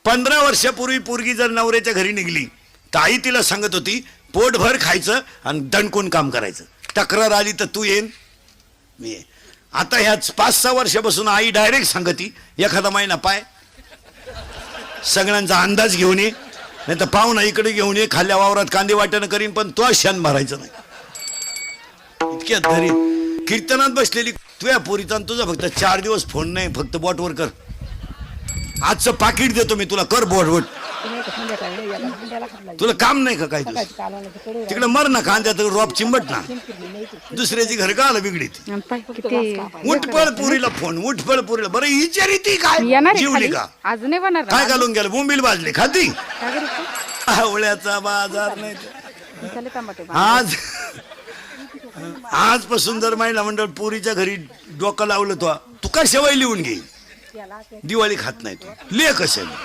15 वर्षापूर्वी पोरगी जर नवऱ्याच्या घरी निघली तर आई तिला सांगत होती पोटभर खायचं आणि दणकून काम करायचं. तक्रार आली तर तू येईन मी येईन. आता ह्याच 5-6 वर्षापासून आई डायरेक्ट सांगती एखादा महिना पाय, सगळ्यांचा अंदाज घेऊन ये, नाही तर पाहुणा इकडे घेऊन ये, खाल्ल्या वावरात कांदे वाट्यानं करीन पण तो शान भरायचं नाही. इतक्या धरी कीर्तनात बसलेली तुझ्या पोरीचा तुझा फक्त 4 दिवस फोन नाही, फक्त बोटवर कर. आजचं पाकिट देतो मी तुला, कर बोटवर. तुला काम नाही का काय? तिकडे मर ना, कांद्यात रॉप चिंबट ना, दुसऱ्याची घर का आलं बिगडीत. उठपळ पुरीला फोन, उठपळ पुरीला. बरं विचारी ती काय जीवली का आज नाही बनणार काय घालून गेलं, बोंबील भाजली खाती. आवळ्याचा बाजार नाही आज. आजपासून जर महिला मंडळ पुरीच्या घरी डोकं लावलं तो, तू का शेवाय लिहून घे. दिवाळी खात नाही तू, ले कशाने.